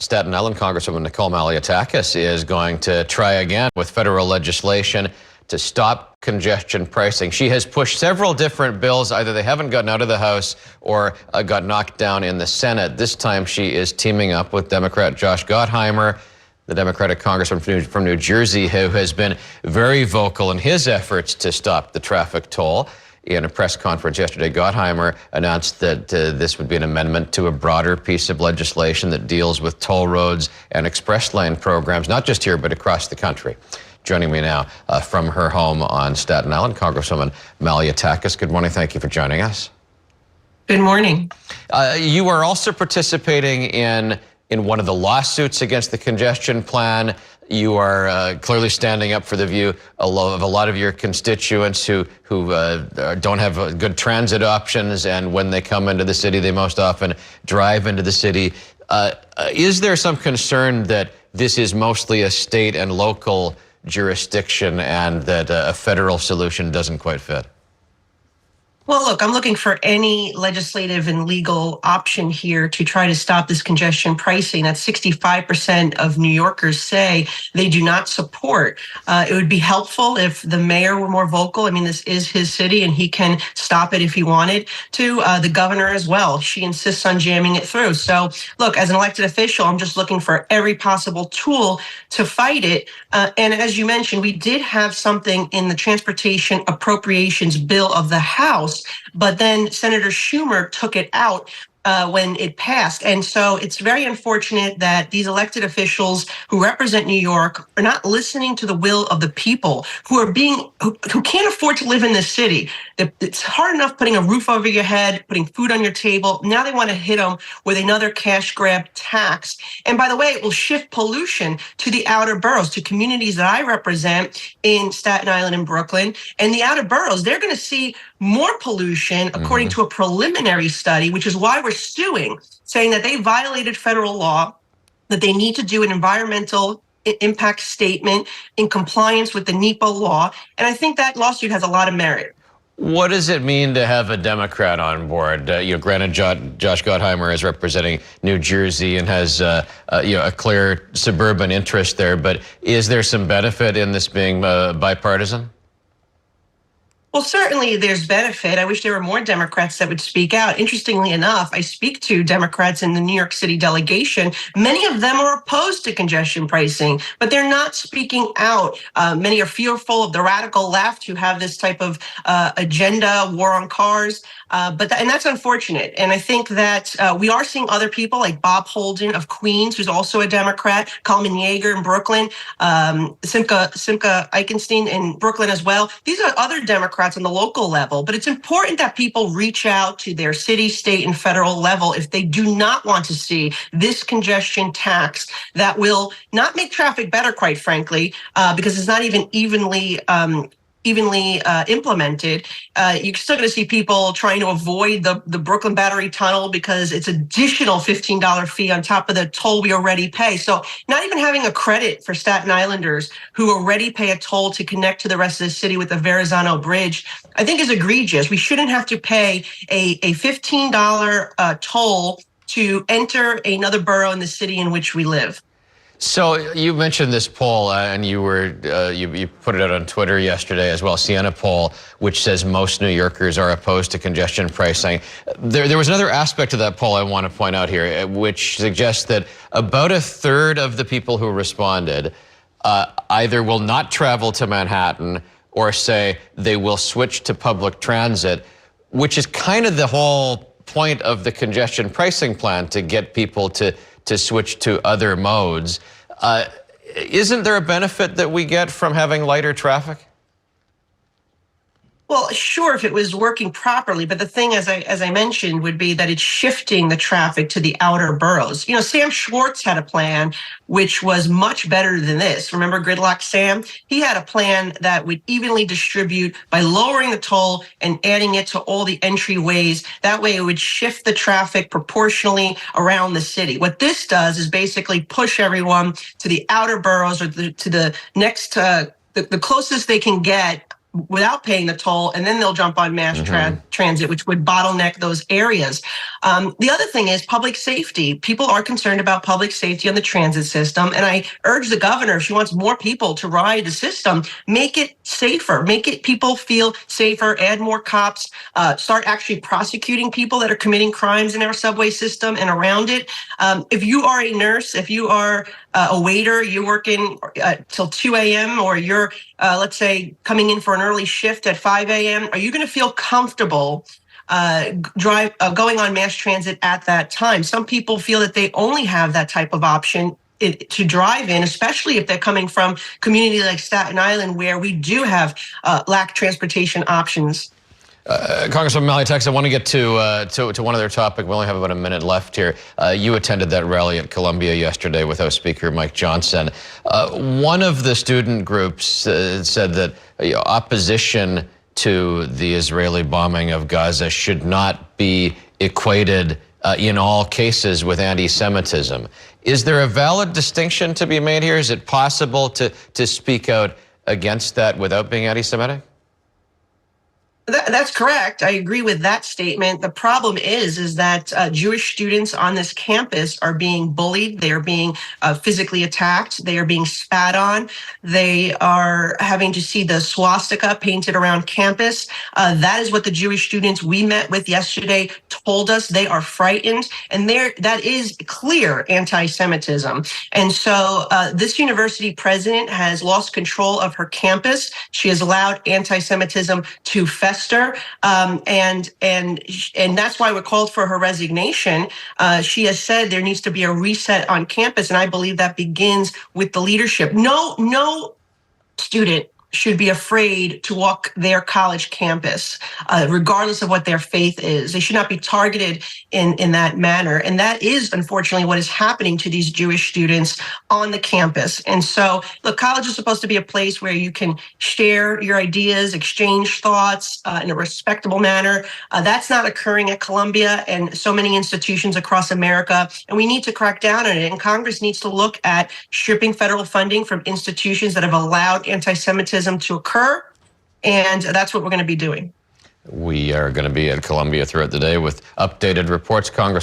Staten Island Congresswoman Nicole Malliotakis is going to try again with federal legislation to stop congestion pricing. She has pushed several different bills. Either they haven't gotten out of the House or got knocked down in the Senate. This time she is teaming up with Democrat Josh Gottheimer, the Democratic congressman from New Jersey, who has been very vocal in his efforts to stop the traffic toll. In a press conference yesterday, Gottheimer announced that this would be an amendment to a broader piece of legislation that deals with toll roads and express lane programs, not just here, but across the country. Joining me now from her home on Staten Island, Congresswoman Malliotakis. Good morning. Thank you for joining us. Good morning. You are also participating in one of the lawsuits against the congestion plan. You are clearly standing up for the view of a lot of your constituents who don't have good transit options, and when they come into the city, they most often drive into the city. Is there some concern that this is mostly a state and local jurisdiction and that a federal solution doesn't quite fit? Well, look, I'm looking for any legislative and legal option here to try to stop this congestion pricing that 65% of New Yorkers say they do not support. It would be helpful if the mayor were more vocal. I mean, this is his city and he can stop it if he wanted to. The governor as well. She insists on jamming it through. So look, as an elected official, I'm just looking for every possible tool to fight it. And as you mentioned, we did have something in the Transportation Appropriations Bill of the House, but then Senator Schumer took it out when it passed. And so it's very unfortunate that these elected officials who represent New York are not listening to the will of the people who can't afford to live in this city. It's hard enough putting a roof over your head, putting food on your table. Now they want to hit them with another cash grab tax. And by the way, it will shift pollution to the outer boroughs, to communities that I represent in Staten Island and Brooklyn. And the outer boroughs, they're going to see more pollution, according to a preliminary study, which is why we're suing, saying that they violated federal law, that they need to do an environmental impact statement in compliance with the NEPA law. And I think that lawsuit has a lot of merit. What does it mean to have a Democrat on board? Granted, Josh Gottheimer is representing New Jersey and has a clear suburban interest there, but is there some benefit in this being bipartisan? Well, certainly there's benefit. I wish there were more Democrats that would speak out. Interestingly enough, I speak to Democrats in the New York City delegation. Many of them are opposed to congestion pricing, but they're not speaking out. Many are fearful of the radical left who have this type of agenda, war on cars. And that's unfortunate. And I think that we are seeing other people like Bob Holden of Queens, who's also a Democrat, Coleman Yeager in Brooklyn, Simca Eichenstein in Brooklyn as well. These are other Democrats on the local level, but it's important that people reach out to their city, state, and federal level if they do not want to see this congestion tax that will not make traffic better, quite frankly, because it's not even evenly implemented. You're still going to see people trying to avoid the Brooklyn Battery Tunnel because it's additional $15 fee on top of the toll we already pay. So not even having a credit for Staten Islanders who already pay a toll to connect to the rest of the city with the Verrazano Bridge, I think is egregious. We shouldn't have to pay a $15 toll to enter another borough in the city in which we live. So you mentioned this poll, and you put it out on Twitter yesterday as well, Siena poll, which says most New Yorkers are opposed to congestion pricing. There was another aspect to that poll I want to point out here, which suggests that about a third of the people who responded either will not travel to Manhattan or say they will switch to public transit, which is kind of the whole point of the congestion pricing plan, to get people to switch to other modes. Isn't there a benefit that we get from having lighter traffic? Well, sure, if it was working properly, but the thing, as I mentioned, would be that it's shifting the traffic to the outer boroughs. Sam Schwartz had a plan which was much better than this. Remember Gridlock Sam? He had a plan that would evenly distribute by lowering the toll and adding it to all the entryways. That way it would shift the traffic proportionally around the city. What this does is basically push everyone to the outer boroughs or to the next, the closest they can get without paying the toll, and then they'll jump on mass transit, which would bottleneck those areas. The other thing is public safety. People are concerned about public safety on the transit system, and I urge the governor, if she wants more people to ride the system, make it safer, make it people feel safer, add more cops, start actually prosecuting people that are committing crimes in our subway system and around it. If you are a nurse, if you are a waiter, you're working till 2 a.m. or you're, let's say, coming in for an early shift at 5 a.m., are you going to feel comfortable going on mass transit at that time? Some people feel that they only have that type of option to drive in, especially if they're coming from community like Staten Island, where we do have lack transportation options. Congresswoman Malliotakis, I want to get to one other topic. We only have about a minute left here. You attended that rally at Columbia yesterday with House Speaker Mike Johnson. One of the student groups said that opposition to the Israeli bombing of Gaza should not be equated in all cases with anti-Semitism. Is there a valid distinction to be made here? Is it possible to speak out against that without being anti-Semitic? That's correct. I agree with that statement. The problem is that Jewish students on this campus are being bullied. They are being physically attacked. They are being spat on. They are having to see the swastika painted around campus. That is what the Jewish students we met with yesterday told us. They are frightened, and that is clear anti-Semitism. And so this university president has lost control of her campus. She has allowed anti-Semitism to fester. And that's why we're called for her resignation. She has said there needs to be a reset on campus, and I believe that begins with the leadership. No student should be afraid to walk their college campus, regardless of what their faith is. They should not be targeted in that manner. And that is, unfortunately, what is happening to these Jewish students on the campus. And so, look, college is supposed to be a place where you can share your ideas, exchange thoughts in a respectable manner. That's not occurring at Columbia and so many institutions across America. And we need to crack down on it. And Congress needs to look at stripping federal funding from institutions that have allowed anti-Semitism to occur, and that's what we're going to be doing. We are going to be at Columbia throughout the day with updated reports. Congress